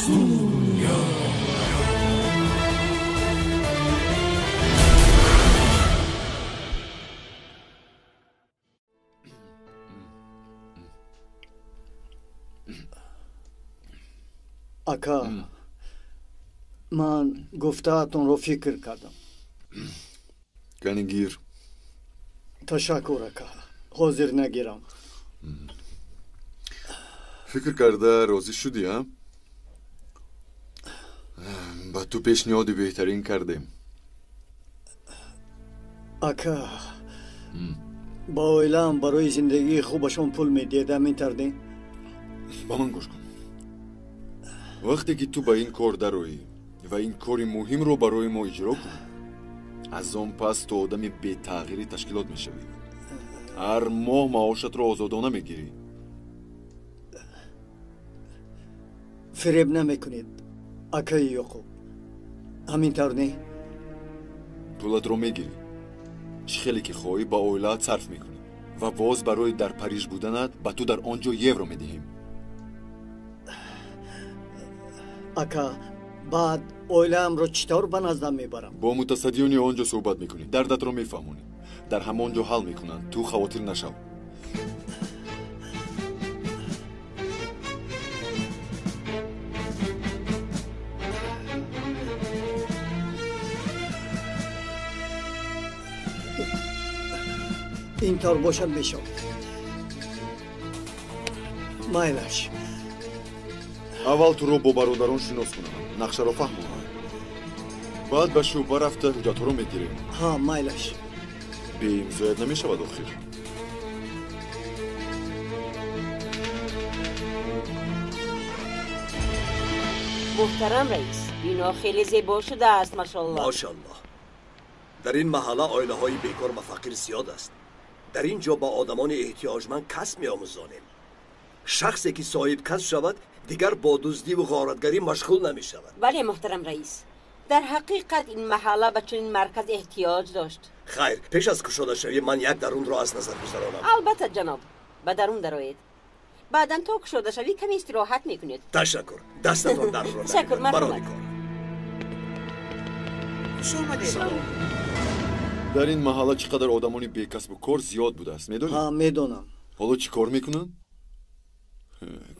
Ака, ман гуфтаатонро фикр кардам. Кани гир. Ташаккур ака. Ҳозир нагирам. Фикр карда розӣ шудӣ, а? Ба ту пешниҳоди беҳтарин кардем. Ака, ба оилаам барои зиндагии хубашон пул медиҳда метардем? Ба ман гӯш кун. Вақте ки ту ба ин кор дароӣ ва ин кори муҳимро барои мо иҷро кунӣ, аз он пас ту одами бетағйири ташкилот мешавӣ. ҳар моҳ маошатро озодона мегирӣ. фиреб намекунед, акаи Ёқуб. ҳамин тавр не? пулатро мегирӣ. чӣ хеле ки хоҳӣ ба оилаат сарф мекунӣ ва боз барои дар Париж буданат ба ту дар он ҷо евро медиҳем. Ака, баъд оилаамро чӣ тавр ба наздам мебарам? бо мутасаддиёни он ҷо суҳбат мекунӣ, дардатро мефаҳмонӣ. дар ҳамон ҷо ҳал мекунанд. ту хавотир нашав. ин тавр бошад мешавад. майлаш. аввал туро бо бародарон шинос кунам, нақшаро фаҳмонам. баъд ба шӯъба рафта ҳуҷҷатҳоро мегирем. ҳа, майлаш. беимзоят намешавад охир. محترم رئیس، بینا خیلی زیبا شده است ماشاءالله. ماشاءالله. در این محله عائله‌های بیکار و فقیر زیاد است. در اینجا با آدمان احتیاجمند کسب می‌آموزانیم. شخصی که صاحب کسب شود دیگر با دزدی و غارتگری مشغول نمی‌شود. بله محترم رئیس. در حقیقت این محله به چنین مرکز احتیاج داشت. خیر، پیش از کشاده شوی من یک درون را از نظر گذرانم. البته جناب. به درون درآیید. بعداً تا کشاده شوی کمی استراحت می‌کنید. تشکر. دستتان در رو تشکر. مرحبا. خوش آمدید. дар ин маҳалла чӣ қадар одамони бекасбу кор зиёд будааст, медонӣ? ҳа, медонам. ҳоло чӣ кор мекунанд?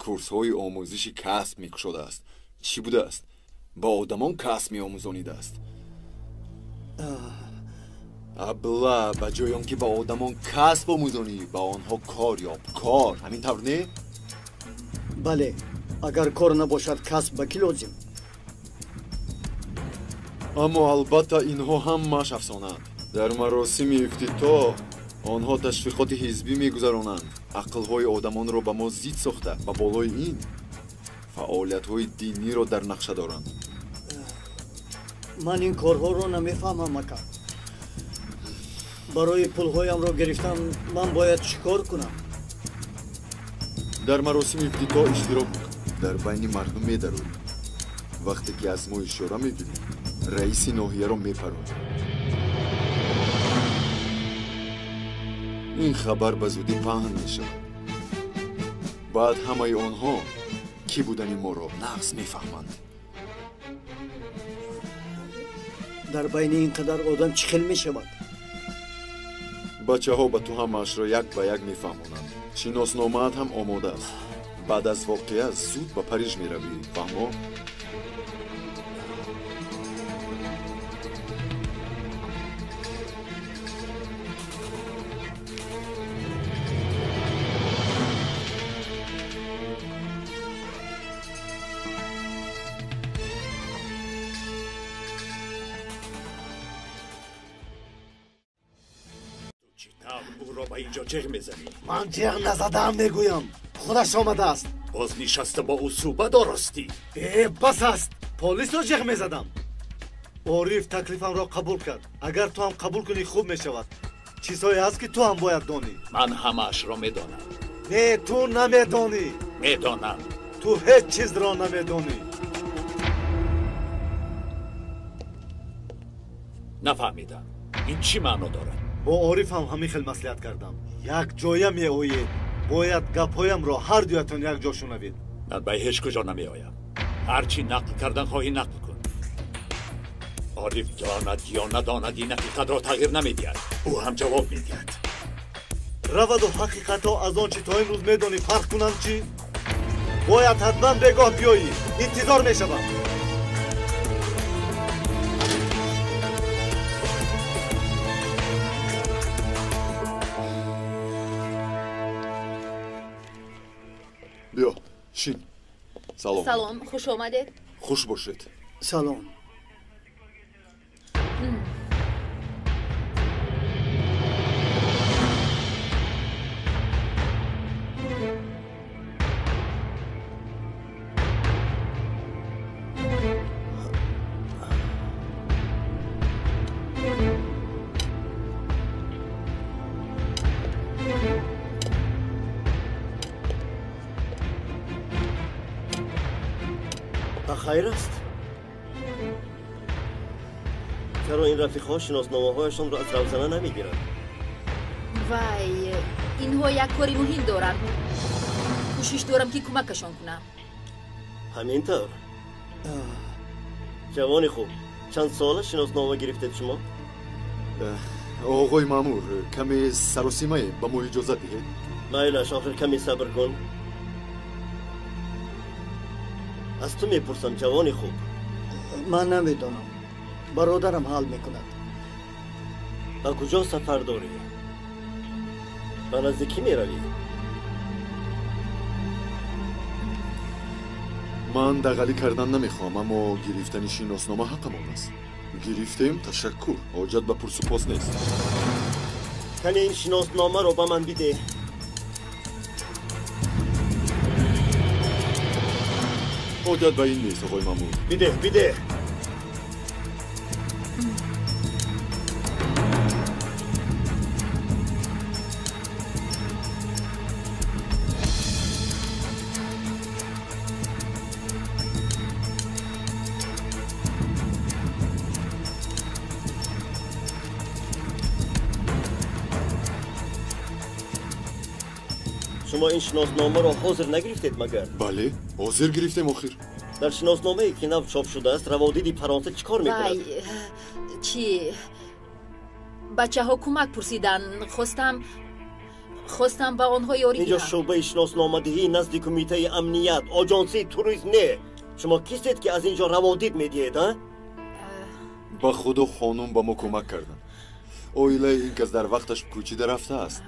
курсҳои омӯзиши касб мекушодааст. чӣ будааст? ба одамон касб меомӯзонидааст. абла ба ҷои он ки ба одамон касб омӯзонӣ, ба онҳо кор ёб. кор, ҳамин тавр не? бале, агар кор набошад касб ба кӣ лозим? аммо албатта инҳо ҳамааш афсонаанд. дар маросими ифтитоҳ онҳо ташвиқоти ҳизбӣ мегузаронанд. ақлҳои одамонро ба мо зид сохта, ба болои ин фаъолиятҳои диниро дар нақша доранд. ман ин корҳоро намефаҳмам ака. барои пулҳоямро гирифтан ман бояд чӣ кор кунам? дар маросими ифтитоҳ иштирок мекун. дар байни мардум медарӯӣ. вақте ки аз мо ишора мегирӣ, раиси ноҳияро мепаронӣ. ин хабар ба зудӣ паҳн мешавад. баъд ҳамаи онҳо кӣ будани моро нағз мефаҳманд. дар байни ин қадар одам чӣ хел мешавад? бачаҳо ба ту ҳамаашро як ба як мефаҳмонанд. шиносномаат ҳам омода аст. баъд аз воқеа зуд ба Париж меравӣ, фаҳмо? اینجا جغ میزنی؟ من جغ نزدم میگویم، خودش آمده است. باز نشسته با او صحبت درستی؟ بس است. پلیس رو جغ میزدم. عارف تکلیفم را قبول کرد. اگر تو هم قبول کنی خوب میشود. چیزهایی هست که تو هم باید دانی. من همه‌اش را میدانم. نه، تو نمیدانی. میدانم. تو هیچ چیز را نمیدانی. نفهمیدم. این چی معنا دارد؟ با عارف هم همین خیل مصلحت کردم. یک جای می آیید. باید گپ‌هایم را هر دویتان یک جا شنوید. من به هیچ کجا نمی آیم. هرچی نقل کردن خواهی نقل کن. عارف داند یا نداند این حقیقت را تغییر نمیدهد. او هم جواب میدهد. رواد و حقیقت ها از آنچه تا امروز میدانی فرق کنند چی؟ باید حتما بگاه بیایی. انتظار میشوم. بیا شین. سلام خوش آمدید. خوش باشید. سلام. خیر است. چرا این رفیق‌ها شناسنامه‌هایشان را از روزنه نمی‌گیرند؟ وای اینها یک کاری مهم دارند. کوشش دارم که کمکشان کنم. همینطور. جوانی خوب. چند سال شناسنامه گرفتید شما؟ آقای مامور کمی سر و سیمه با ما اجازه دهید. مایلش آخر کمی صبر کن. از تو میپرسم جوانی خوب. من نمیدانم. برادرم حال میکند. با کجا سفر داری؟ به نزدیکی میروی؟ من دغلی کردن نمیخوام اما گرفتن شناسنامه حقمان است. گرفتیم تشکر. حاجت به پرس و پاس نیست. کنی این شناسنامه رو به من بده. حاجت به این نیست آقای مامور. بده. شما این شناسنامه را حاضر نگرفتید مگر؟ بله حاضر گرفتیم آخر. در شناسنامه که نو چاپ شده است روادید فرانسه چیکار میکند؟ وای چی؟ بچه ها کمک پرسیدن. خواستم با آنها یاری اینجا دهم. شعبه شناسنامه دهی نزد کمیته امنیت آژانسی توریسم نه. شما کیستید که از اینجا روادید میدهید ها؟ با خدا خانم با ما کمک کردن. اویله این کس در وقتش کوچیده رفته است.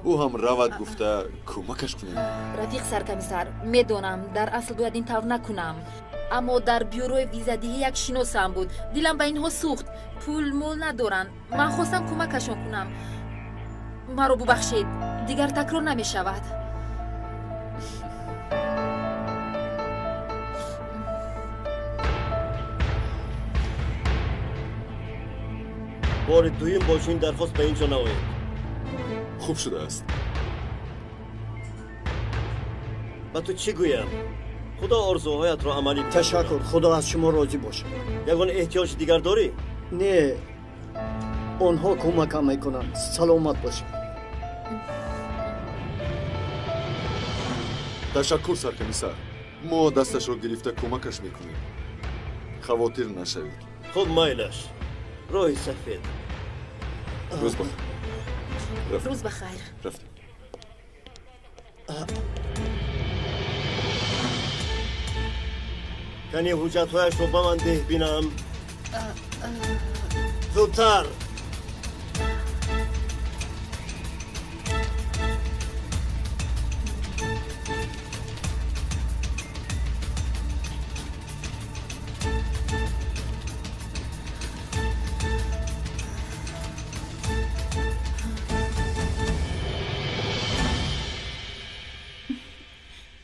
او هم رود گفته کمکش کنیم. رفیق سرکمیسر میدونم در اصل باید این طور نکنم، اما در بیوروی ویزادهی یک شناسم بود. دلم به اینها سوخت. پول مول ندارن. من خواستم کمکشون کنم. مرا ببخشید. دیگر تکرار نمی شود. بار دویم باشین درخواست به اینجا نوید. خوب شده است. با تو چی گویم؟ خدا آرزوهایت را عملی بکنه. تشکر. خدا از شما راضی باشه. یگان احتیاج دیگر داری؟ نه. آنها کمکم میکنند. سلامت باشه. تشکر سرکمیسر. ما دستش رو گرفته کمکش میکنیم. خواطر نشوید. خب مایلش. روی سفید. روز بخیر. روز بخیر. رفتیم. کنی حجتهایش رو به من ده بینم. زودتر.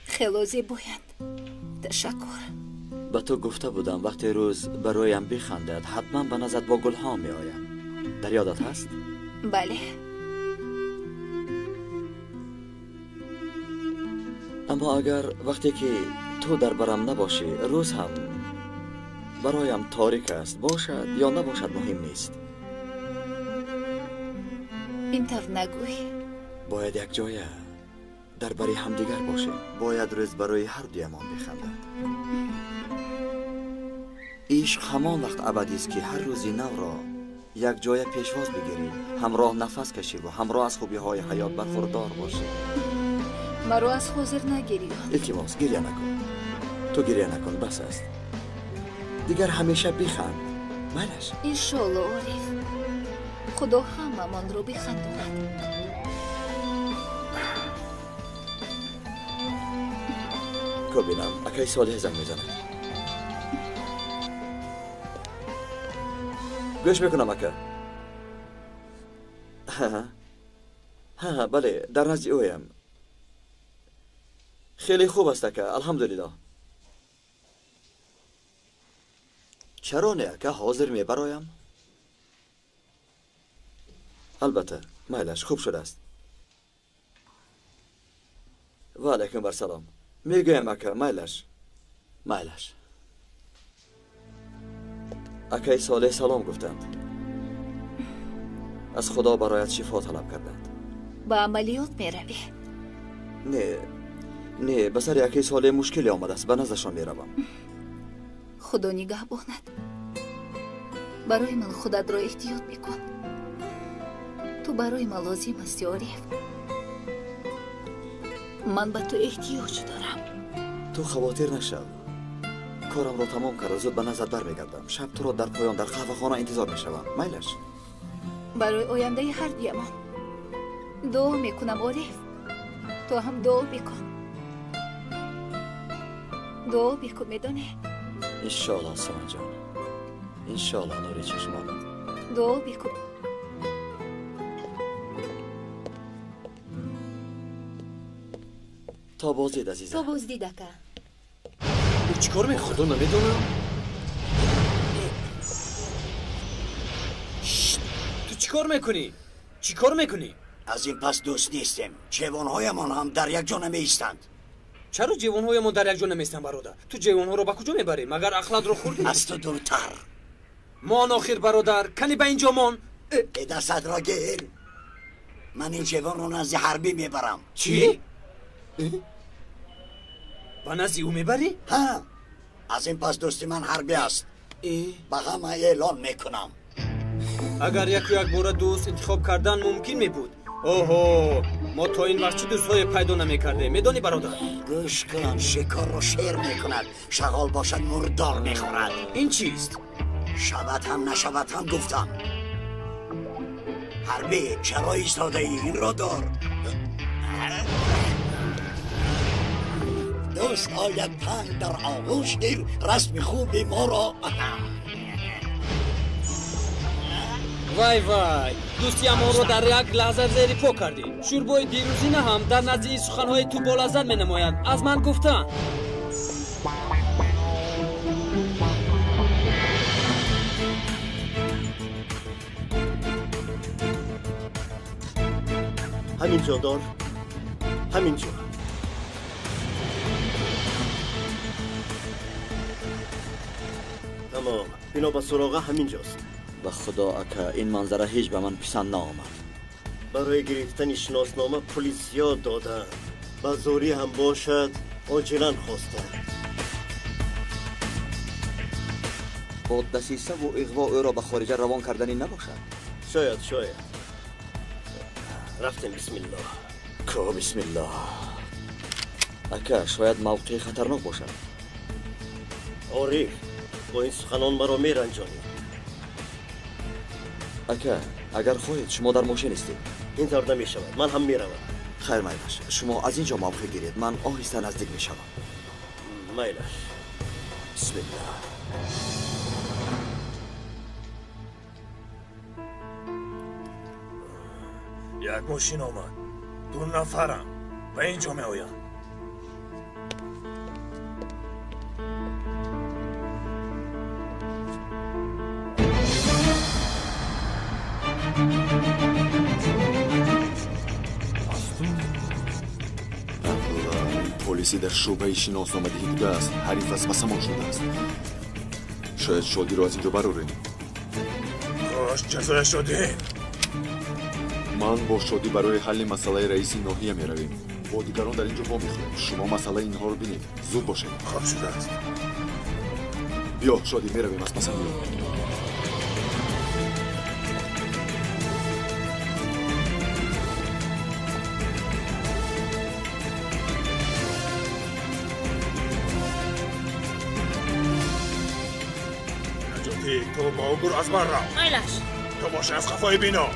خیلی باید. تشکر. به تو گفته بودم وقتی روز برایم بخندد حتما به نظرت با گلها می آیم. در یادت هست؟ بله. اما اگر وقتی که تو در برم نباشی روز هم برایم تاریک است، باشد یا نباشد مهم نیست. اینطور نگوی. باید یک جای در بری همدیگر باشیم. باید روز برای هر دویمان بخندد. عشق همان وقت ابدی است که هر روزی نو را یک جای پیشواز بگیری، همراه نفس کشی و همراه از خوبی های حیات برخوردار باشی. مرا از حاضر نگیری. التماس گریه نکن. تو گریه نکن، بس است. دیگر همیشه بخند. مالش انشالله عارف، خدا همه من رو بخنداند. کو بینم اکای صالح زنگ میزنه. گوش میکنم اکا. ها بله، در نزد اویم. خیلی خوب است اکا، الحمدلله. چرا نه اکا، حاضر می برایم؟ البته مایلش خوب شده است. و علیکم بر سلام. میگویم اکا مایلش. اکای صالح سلام گفتند. از خدا برایت شفا طلب کردند. با عملیات میروی؟ نه به سر اکای صالح مشکلی آمده است، به نزدشان میروم. خدا نگهباند. برای من خودت را احتیاط بکن. تو برای من لازم هستی عارف. من به تو احتیاج دارم. تو خواطر نشو. کارم را تمام کرده، زود به نزد برمیگردم. شب تو را در پایان در قهوه‌خانه انتظار میشوم. مایلش. برای آینده هر دویمان دعا میکنم عارف. تو هم دعا بکن. دعا بکن میدانی؟ انشالله سامان جان، انشالله نوری چشمانت. دعا بکن. تا بازدید عزیزم. تا بازدید اکا. چی کار میکنی؟ خدا نمیدونم. تو چی کار میکنی؟ از این پس دوست نیستیم. جوانهایمان هم در یک جا نمیستند. چرا جوانهایمان در یک جا نمیستند برادر؟ تو جوانها رو به کجا میبری؟ مگر اخلاق رو خوردی؟ از تو دورتر. مان آخر برادر کنی به اینجا مان. ای دستت را گیر. من این جوان رو نزد حربی میبرم. چی؟ با نزد او میبری؟ ها، از این پس دوستی من حربی است. به همه اعلان میکنم. اگر یک بار دوست انتخاب کردن ممکن می بود. اوهو، ما تا این وقت چه دوستای پیدا نمیکرده. میدانی برادر؟ گوش کن، شکار رو شیر میکند، شغال باشد مردار میخورد. این چیست؟ شود هم نشود هم گفتم. حربی چرا ایستاده ای؟ این را دار. دوست آید تنگ در آغوش گیر، رسم خوبی ما را. وای دوستی ما رو در یک لحظه زیر پا کردی. شوربای دیروزی نه هم در نزد این سخنهای تو بالازد می نمایند. از من گفتن. همینجا دار، همینجا. تمام، بنا به سراغ همینجاست. به خدا اکا این منظره هیچ به من پسند نآمد. برای گرفتن شناسنامه پلیسیا دادن. به زوری هم باشد عاجلا خواستن. با دسیسه و اغوا او را به خارج روان کردنی نباشد. شاید رفتیم. بسم الله. که بسم الله. اکا شاید موقع خطرناک باشد. عارف با این سخنان مرا میرنجانی. اکا اگر خواهید شما در ماشین استید. این طور نمی شود، من هم میروم. خیر مایلش، شما از اینجا موقع گیرید، من آهسته نزدیک می شوم. مایلش. بسم الله. یک ماشین آمد، 2 نفرم به اینجا می آیند. پلیسی در شعبه شناسنامه‌دهی بوده است. حریف از مسمان شده است. شاید شادی رو از اینجا براریم. کاش جزای شدیم. من با شادی برای حل مسئله رئیس ناحیه می رویم. با دیگران در اینجا میخوریم. شما مسئله اینها رو بینید. زود باشید. خواب شده است. بیا شادی میرویم از پسندی رو. نجاتی تو ماوگور از من رو. مایلش تو باشه از خفای بینا.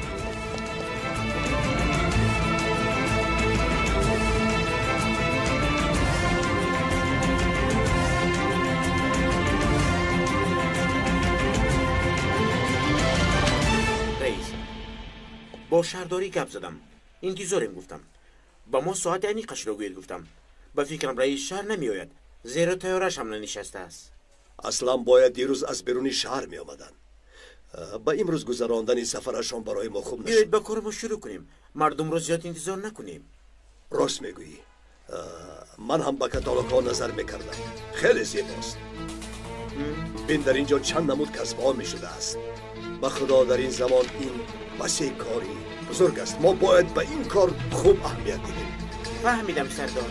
با شهرداری گپ زدم. انتظارم گفتم. با ما ساعت یعنی قشراگویل گفتم. به فکرم رئیس شهر نمی آید. زیرا تیارش هم ننشسته است. اصلا باید دیروز از بیرون شهر می آمدن. با امروز گذراندن سفرشان برای ما خوب نشد. بیایید با کار ما شروع کنیم. مردم رو زیاد انتظار نکنیم. راست میگویی. من هم با کتالوگ‌ها نظر میکردم. خیلی زیباست. بین در اینجا چند نمود کسب ها می شده است. به خدا در این زمان این وسیع کاری بزرگ است. ما باید به این کار خوب اهمیت دهیم. فهمیدم سردار.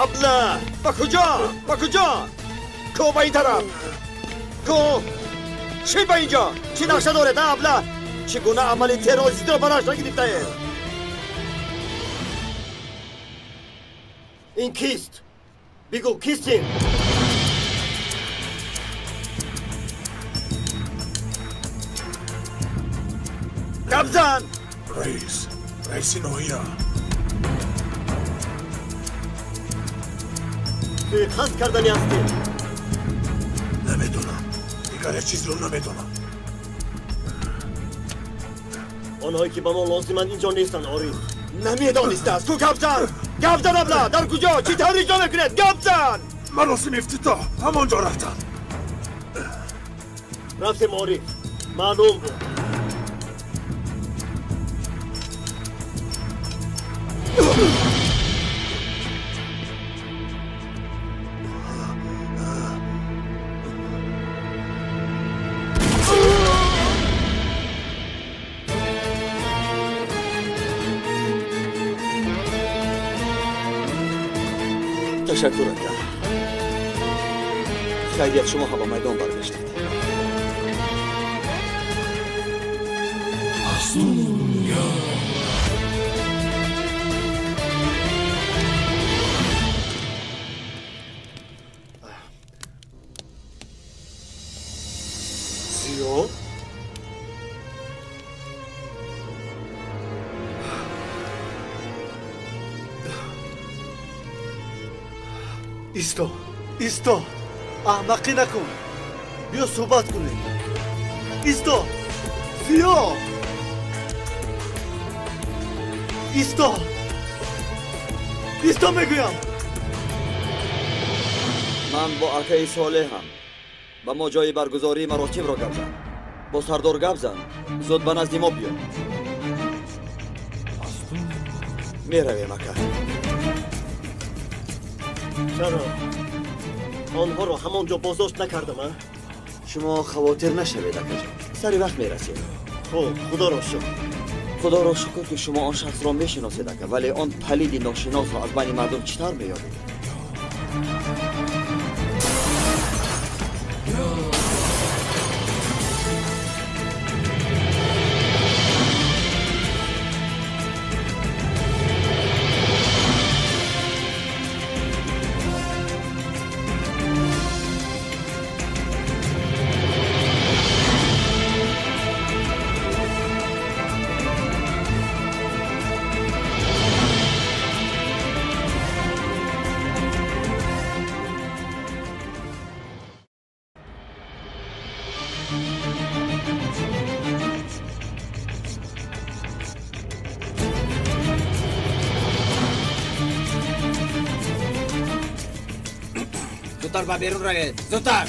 ابله با کجا کو با این طرف کو چی با اینجا چی نقشه داره ده ابله چگونه عمل تروریستی رو براش نگرفته این کیست بگو کیستین گبزن رئیس نوحیا خست کردنی هستین نمیدونم دیگر چیز رو نمیدونم آنهایی که به ما لازمند اینجا نیستن عارف نمیدانسته است کو گبزن ابله در کجا چی طور اینجا میکنید گبزن مراسم افتتاح همانجا رفتم عارف معلوم بود تشکر اکرم خیلیت شما هم با میدان برگشتید زیاد ایستا احمقی نکن بیا صحبت کنیم ایستا زیا ایستا میگویم من با اکای صالح هم و ما جای برگزاری مراسم را گفت با سردار گبزن زود به نزد ما بیا میرویم اکا چرا آنها را همانجا بازداشت نکردم شما خواطر نشوید اکا جان سری وقت میرسید خب خدا را شکر که شما آن شخص را میشناسید اکا ولی آن پلید ناشناس را از بین مردم چطور میابید زودتر با بیرون روید زودتر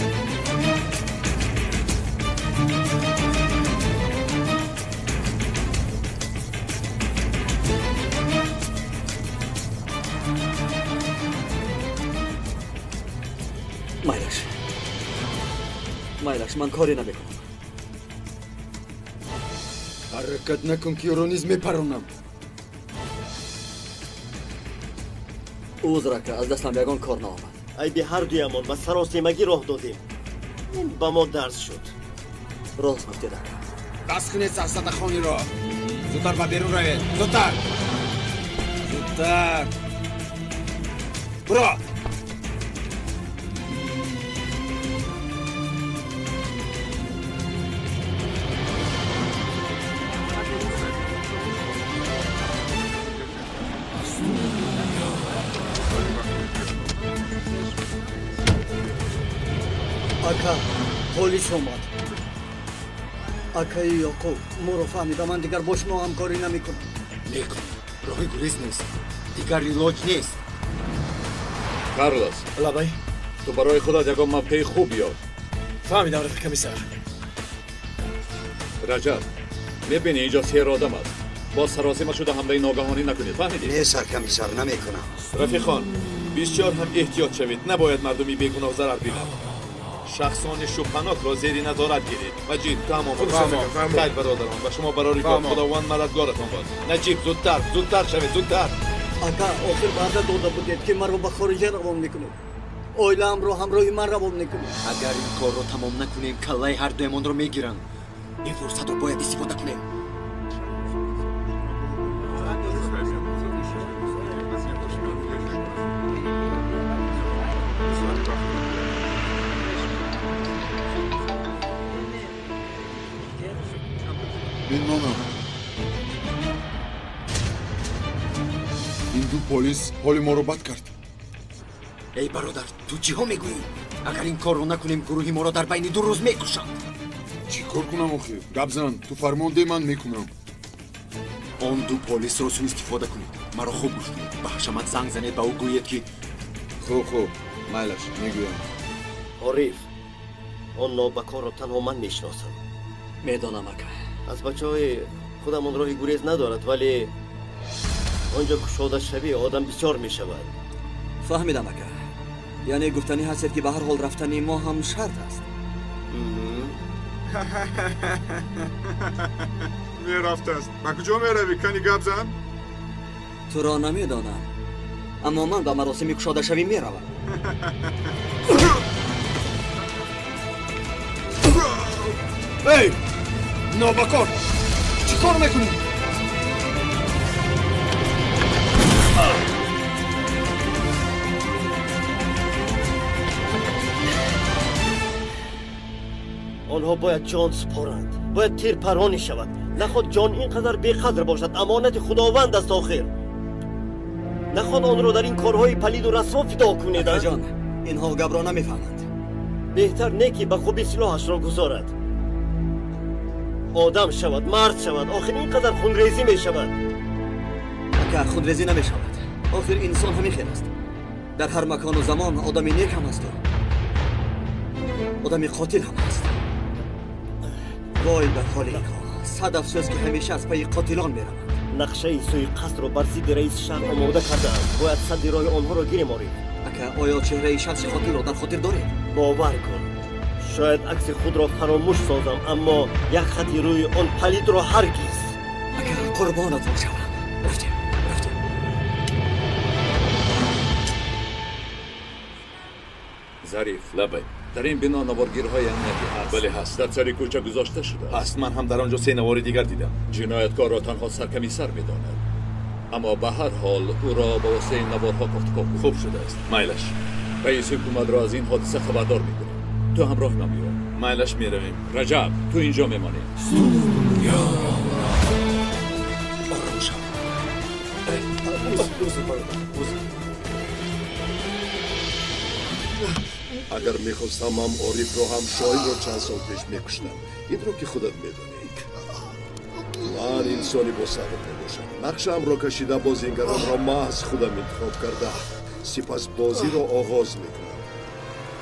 مایلش من کاری نمیکنم حرکت نکن که رو نیز میپرونم عذر که از دستم یگان کار نآمد ای به هر دویمان و سراسیمگی راه دادیم این به ما درس شد راست گفتید بس کنید سرسد خانی را زودتر با بیرون روید زودتر برو اکا پلیس اومد اکای یاکوب ما رو فهمیده من دیگر با شما همکاری نمیکنم نیکن راه گریز نیست دیگر ایلاج نیست کارلوس لابای تو برای خودت یکم موقع خوب بیار فهمیدم رفیق کمیسر رجب میبینی اینجا 3 آدم است با سراسیمه شده حمله ناگهانی نکنید فهمیدی؟ نه سر کمیسر نمیکنم رفیقان بسیار هم احتیاط شوید نباید مردمی بیگناه ضرر بینند شخصان شبهناک را زیر نظارت گیرید مجید تمام خیر برادران و شما برای خداوند مددگارتان باد نجیب زودتر شوید زودتر اگه آخر بعد داده بودید که من رو به خارجه روان میکنید اویلم رو همراهی من روان میکنید اگر این کار رو تمام نکنیم کلای هر دویمان رو میگیرن این فرصت رو باید استفاده کنیم این دو پلیس حال ما رو بد کرد. ای برادر تو چی ها میگویی؟ اگر این کار رو نکنیم گروهی ما رو در بین 2 روز میکشند. چی کار کنم آخه؟ گبزن تو فرمانده من میکنم. آن دو پلیس رو سو استفاده کنید. مرا خوب گوش کنید. به حشمت زنگ زنید به او گوید که خوب مایلش میگویم. عارف آن نابکار رو تنها من میشناسم. میدانم اکا از بچه های خودم آن راهی گریز ندارد ولی آنجا کشاده شوی آدم بسیار می شود. فهمیدم اکا یعنی گفتنی هستید که به هر حال رفتنی ما هم شرط است. میرفت است. با کجا میروی کنی گبزن؟ تو را نمیدانم اما من به مراسم کشاده شوی میروم. ای نابکار چی کار میکنی؟ آنها باید جان سپارند باید تیر پرانی شود نخواد جان اینقدر بیقدر باشد امانت خداوند است آخر نخواد آن را در این کارهای پلید و رسوا فدا کنید. جان اینها گب را نمیفهمند. بهتر نیکی به خوبی سلاحش را گذارد آدم شود مرد شود آخر اینقدر خونریزی می شود. اگر خونریزی نمی شود آخر انسان همین خیر است. در هر مکان و زمان آدمی نیک هم است و آدمی قاتل هم است. وای بر حال اینها 100 افسوس که همیشه از پی قاتلان می روند. نقشه سوی قصد را بر ضد رئیس شهر آماده کرده‌اند باید سد راه آنها را گیر مارید. اگر آیا چهره شخص قاتل را در خاطر دارید؟ باور کن شاید عکس خود را فراموش سازم اما یک خطی روی آن پلید را هرگز. اگر قربانتون شوم. رفتیم ظریف لبه در این بنا نوارگیرهای امنیتی هست. بله هست. در سر کوچه گذاشته شده است. من هم در آنجا 3 نوار دیگر دیدم. جنایتکار را تنها سرکمیسر میداند اما به هر حال او را با واسه نوارها گفتگو خوب شده است. مایلش رئیس حکومت را از این حادثه خبردار میکنه. تو هم راه نمیرو. مایلش میرویم. رجب تو اینجا میمانی. اگر میخواستم هم عارف رو هم شاهین رو چند سال پیش میکشتم. این رو که خودت میدونی. من انسانی با صبر نباشم. نقشم رو کشیده بازیگران را من از خودم انتخاب کرده سپس بازی رو آغاز میکنم.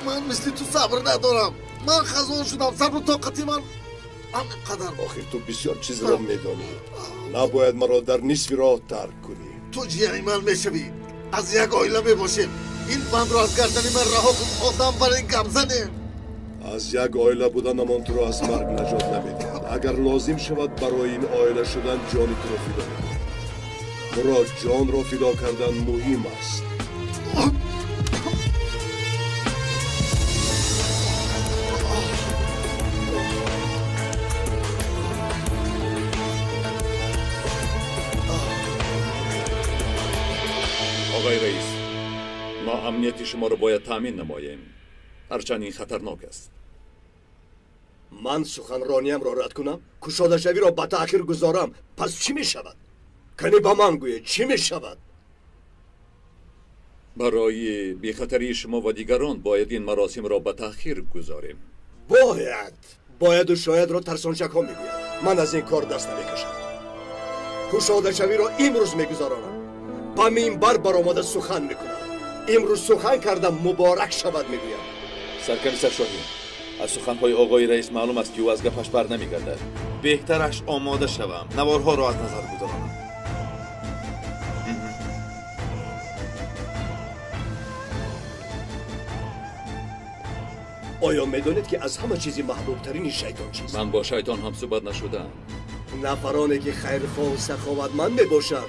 من مثل تو صبر ندارم. من خزان شدم. صبر و طاقتی من همینقدر. آخر تو بسیار چیز را میدانی. نباید مرا در نصف راه ترک کنی. تو جیانی من میشوی. از یک عائله میباشیم. این بند را از گردن من رها کن. آدم برای گم زنیم. از یک عائله بودنمان تو را از مرگ نجات نمیدهد. اگر لازم شود برای این عائله شدن جان تو را فدا کنی. مرا جان را فدا کردن مهم است. آقای رئیس ما امنیت شما رو باید تامین نماییم هرچند این خطرناک است. من سخنرانیم را رد کنم کشاده شوی را به تأخیر گذارم پس چی می شود؟ کنی با من گوید چی می شود؟ برای بیخطری شما و دیگران باید این مراسم را به تأخیر گذاریم. باید و شاید را ترسانشک ها میگوید. من از این کار دست نمیکشم. کشاده شوی را امروز میگذارانم. با منبر برآمده سخن میکنم. امروز سخن کردم مبارک شود میگویم. سرکمیسر شاهین از سخنهای آقای رئیس معلوم است که او از گپش بر نمیگردد. بهترش آماده شوم نوارها را از نظر گذارم. آیا میدانید که از همه چیزی محبوب ترین شیطان چیست؟ من با شیطان هم صحبت نشدم. نفرانی که خیرخواه و سخاوتمند میباشند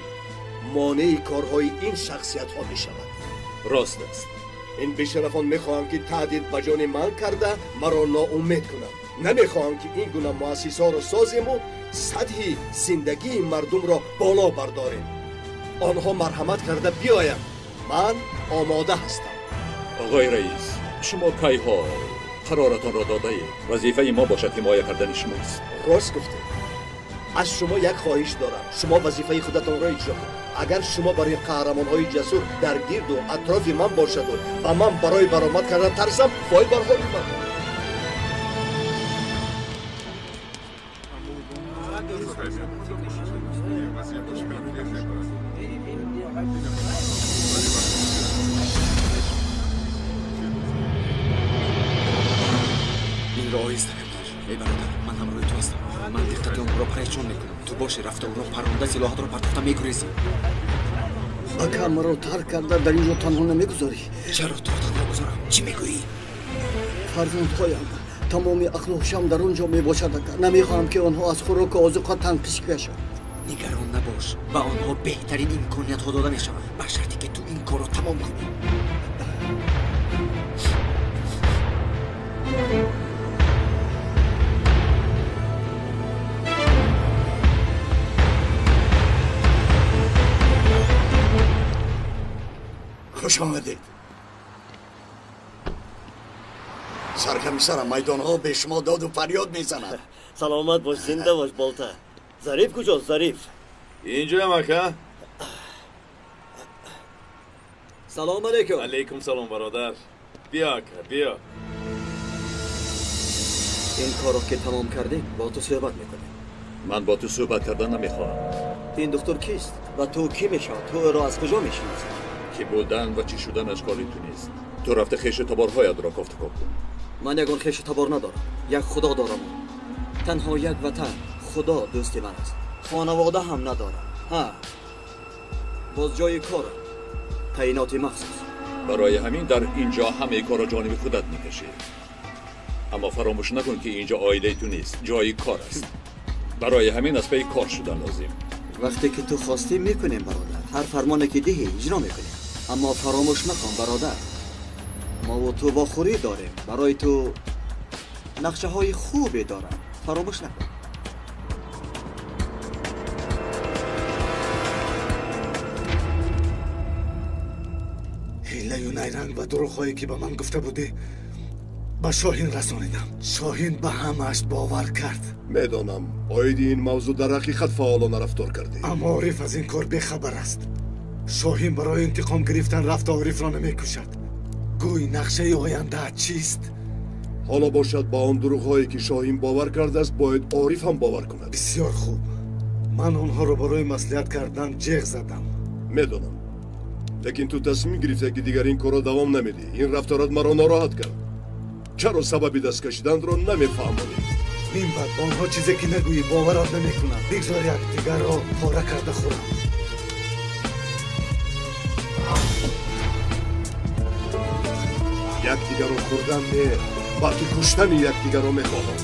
مانع کارهای این شخصیت ها می شود. راست است. این بیشرفان میخواهند که تهدید به جان من کرده مرا ناامید کنند. نمیخواهند که این گونه مؤسسه ها را سازیم و سطح زندگی مردم را بالا برداریم. آنها مرحمت کرده بیایند. من آماده هستم. آقای رئیس، شما کی ها قرارتان را داده اید؟ وظیفه ما باشد حمایت کردن شماست. راست گفتید. از شما یک خواهش دارم. شما وظیفه خودتان را اجرا کنید. اگر شما برای قهرمان‌های جسور در گرد و اطراف من باشد و من برای برآمد کردن ترسم، فایل بر حال من. این را آیسته کردش. ای برادر، من همراه تو هستم. من دقت اون را پریشان میکنم. تو باشه رفته اون را پرونده سلاحات را پرتفته میگریزی. اکا مرا ترک کرده در اینجا تنها نمیگذاری. چرا تو را تنها گذارم؟ چی میگویی؟ فرزندهایم تمام اخلاقشم در اونجا میباشد اکا. نمیخواهم که آنها از خوراک و آذوقه تنقص کشند. نگران نباش. به آنها بهترین امکانیت ها داده میشود. به شرطی که تو این کار را تمام کنی. خوش آمدید. سرکمیسر میدان ها به شما داد و فریاد میزند. سلامت باش، زنده باش بالتا. ظریف کجاست ظریف؟ اینجا مکه. سلام علیکم. علیکم سلام برادر. بیا بیا. این کارو که تمام کردیم با تو صحبت میکنیم. من با تو صحبت کردن نمیخواهم. این دکتر کیست و تو کی میشی؟ تو را از کجا میشناسی؟ کی بودن و چی شدن اشکالی تو نیست. تو رفته خیش تبارهایت را کافت کن. من یگان خیش تبار ندارم. یک خدا دارم. تنها یک وطن خدا دوست من است. خانواده هم ندارم. ها باز جای کارم تعینات مخصوص. برای همین در اینجا همه کار را جانب خودت میکشی. اما فراموش نکن که اینجا عائله تو نیست، جای کار است. برای همین از پی کار شدن لازم. وقتی که تو خواستی میکنیم برادر. هر فرمانی که دهی اجرا میکنیم. اما فراموش نکن برادر، ما و تو واخوری داریم. برای تو نقشه های خوبی دارم. فراموش نکن. حیله و نیرنگ و دروغ‌هایی که به من گفته بودی به شاهین رسانیدم. شاهین به همش باور کرد. میدانم آید این موضوع در حقیقت فعالانه رفتار کردی. اما عارف از این کار بیخبر است. شاهین برای انتقام گرفتن رفت عارف را نمیکشد. گوی نقشه آینده چیست؟ حالا باشد با آن دروغ‌هایی که شاهین باور کرده است باید عارف هم باور کند. بسیار خوب. من آنها را برای مصلحت کردن جیغ زدم. میدانم. لیکن تو تصمیم گرفته که دیگر این کار را دوام نمیدی. این رفتارات مرا ناراحت کرد. چرا سبب دست کشیدن را نمیفهمانی؟ این بعد با آنها چیزی که نگویی باورات نمیکنم. بگذار یک دیگر را پاره کرده خورم. یکدیگر رو خوردن نه، بلکه کشتن یکدیگر رو میخواهم.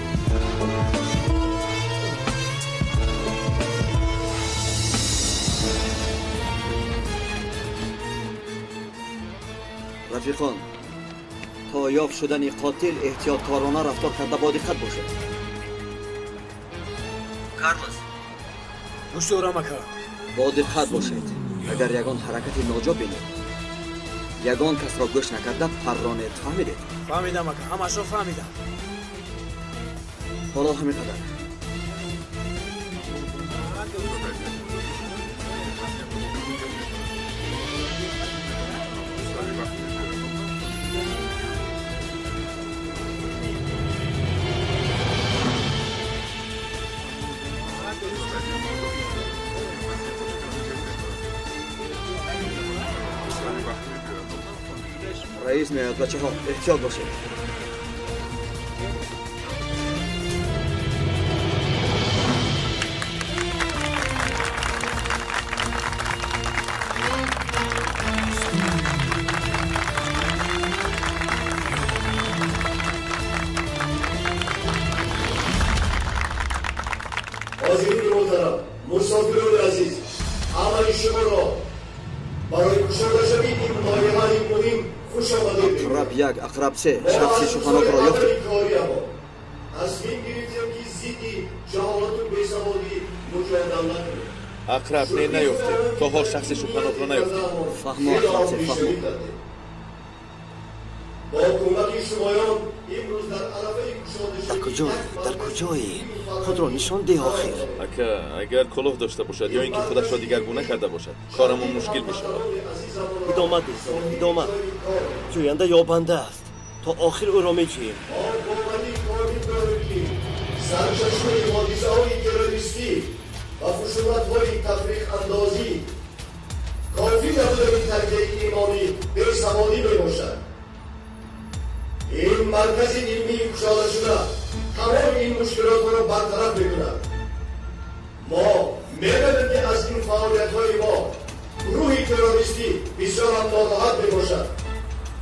رفیقان، تا یافت شدن قاتل احتیاطکارانه رفتار کرده با دقت باشید. کارلوس، گوش دارم اکا. با دقت باشید. اگر یگان حرکت ناجا بینید، یگان کس را گوش نکرده پرانید. فهمیدید؟ فهمیدم اکا، همش را فهمیدم. حالا همین قدر. رئیس میاد. بچه ها احتیاط باشید. حاضرین محترم، مسافران عزیز، همه شما را یک اقرب سه شخص شوخانک را یافت. تصمیم گرفتیم که زیدی جهالت و بیسوادی مجاهده نکنیم. اقرب نه نیفته تا حال شخص شوخانک را نیفته. فهمو اقرب سه فهمو. با کمک شمایان امروز در عرفه گشاده در کجایی خود را نشان ده آخر. اگر کلاه داشته باشد یا اینکه خودش را دیگرگونه کرده باشد کارمون مشکل میشه. ادامه ده ادامه. جوینده یابنده است تا آخر او را میجوییم. سرچشمه حادثه های تروریستی و خشونت های تفریق اندازی کافی نبوده این ترکیه ایمانی بیسوادی میباشد. این مرکز علمی گشاده شده تمام این مشکلات را برطرف میکند. ما می‌بینیم که از این فعالیت‌های ما گروه تروریستی بسیار هم ناراحت میباشد،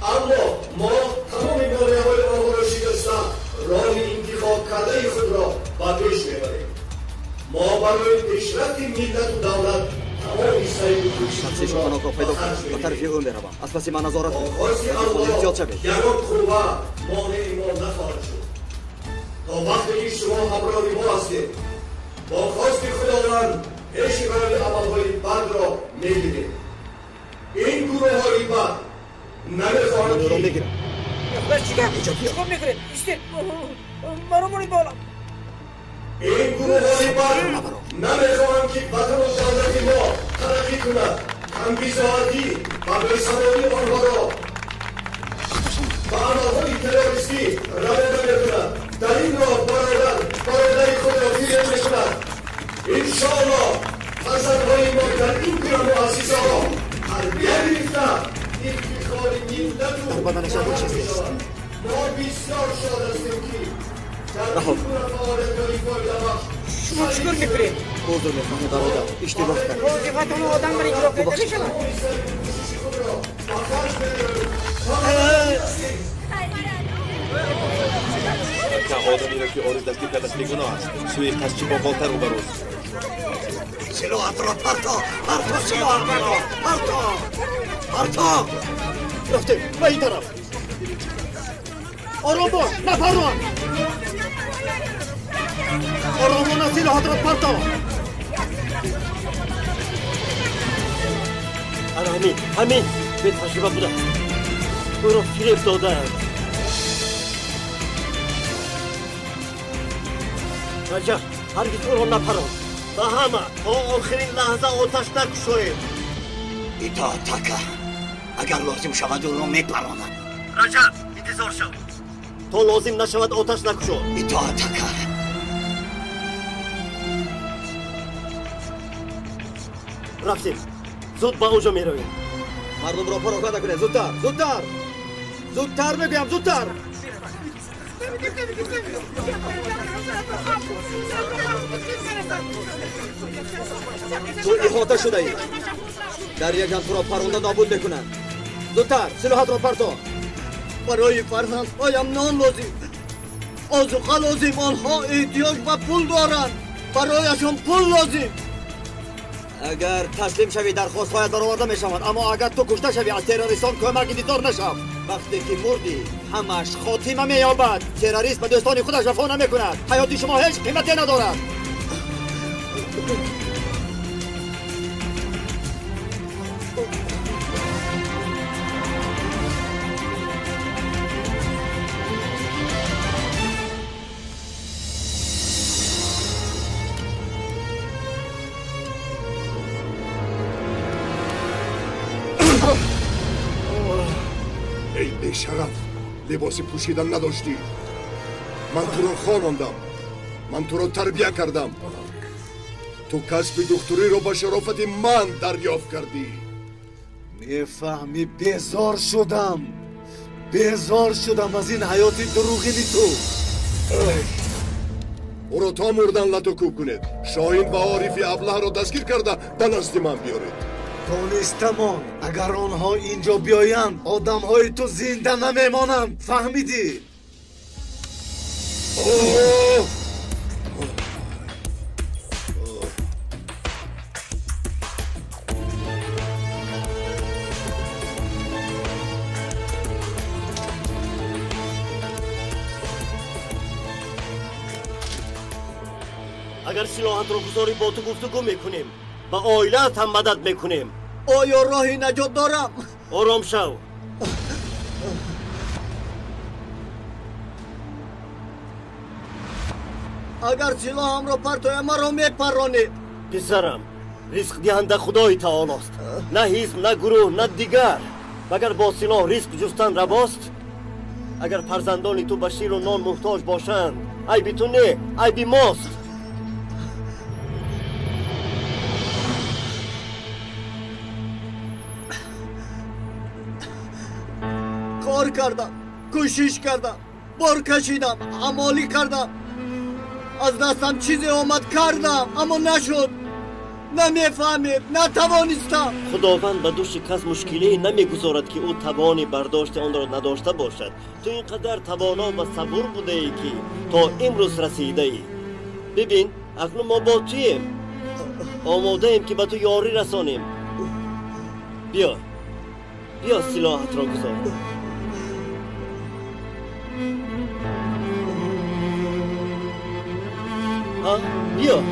اما ما تمام مانع‌های آنها را شکسته راه انتخاب کرده خود را به پیش میبریم. ما برای پیشرفت ملت و دولت تمام سعی شخص شوخانک را پیدا کنم به طرف اون بروم. از پس من نظارت کنم. زیاد شوید. یگان قوه مانع ما نخواهد شد تا وقتی که شما همراه ما هستید با خواست خداوند پیش برای عملهای بد را میگیرید. این گروه‌های بد نمیخواهند را میگیرم. چیکار میکنید؟ ایستید مرا مونید بالا. این گروه‌های بد نمیخواهند که وطن و دولت ما ترقی کند. کمبیزاحتی و بیسوادی آنها را و عملهای تروریستی روانه میکند. در این راه برادر خود را پیدا میکند. انشاءالله فرزندهای ما در این پیرا مؤسسه ها تربیت گرفته افتخار ملت و ما بسیار شاد هستیم که در این گونه فعالیت‌های فایده‌بخش شما چیکار میکنید؟ عذر میخواهم برادر اشتباه کردم. وظیفتون آدم را اجرا کنید نمیشود. که آدمی را که آرز دستی کردست بیگناه است سوی قصچی با بالتر او بروز. سلاحت را پرتا سلاحت را پرتا رفتیم به این طرف. آرام باش نپران. آرامانه سلاحت را پرتا. همین به تجربه بوده او را فریب دادند. رجا هرگز او را نپران و همه تا آخرین لحظه آتش نکشوید. اطاعت تکه اگر لازم شود او را میپراند. رجا انتظار شو تا لازم نشود آتش نکشو. اطاعت تکه رفتیم زود به اونجا میرویم. مردم را پراکنده کنید. زودتر میگویم زودتر. تو احاطه شده ای. در یک جان تو را پرونده نابود میکنند. زودتر سلاحت را پرتا. برای فرزندهایم نان لازم، آذوقه لازم. آنها احتیاج به پول دارند. برایشان پول لازم. اگر تسلیم شوی درخواست‌هایت برآورده میشوند، اما اگر تو کشته شوی از تروریستان کمک دیدار نشو. وقتی که مردی همش خاتمه مییابد. تروریست به دوستان خودش وفا نمیکند. حیات شما هیچ قیمتی ندارد. ای بیشرف لباس پوشیدن نداشتی. من تو رو خواندم، من تو رو تربیه کردم. تو کسب دکتری رو با شرافت من دریافت کردی. میفهمی بیزار شدم از این حیات دروغینی تو. او رو تا مردن لطو کوب کنید. شاهین و عارفی ابله رو دستگیر کرده به نزد من بیارید. دانستمان اگر آنها اینجا بیایند آدمهای تو زنده نمیمانند. فهمیدی؟ اگر سلاحت رو گذاری با تو گفتگو میکنیم با آیلت هم مدد میکنیم. آیا راهی نجات دارم؟ آرام شو. اگر سلاحم رو پرتوی مرا میپرانید. پسرم ریسک دهنده خدای تعالی است، نه حزب نه گروه نه دیگر. مگر با سلاح ریسک جستن رواست؟ اگر فرزندان تو به شیر و نان محتاج باشند عیب تو نه، عیب ماست. کار کردم، کوشش کردم، بار کشیدم، عمالی کردم، از دستم چیزی آمد کردم اما نشد. نمیفهمید، نتوانستم. خداوند به دوش کس مشکلی نمیگذارد که او توانی برداشت آن را نداشته باشد. تو اینقدر توانا و صبور بوده ای که تا امروز رسیده ای. ببین اکنون ما با توییم، آماده ایم که به تو یاری رسانیم. بیا سلاحت را گذار. بیا.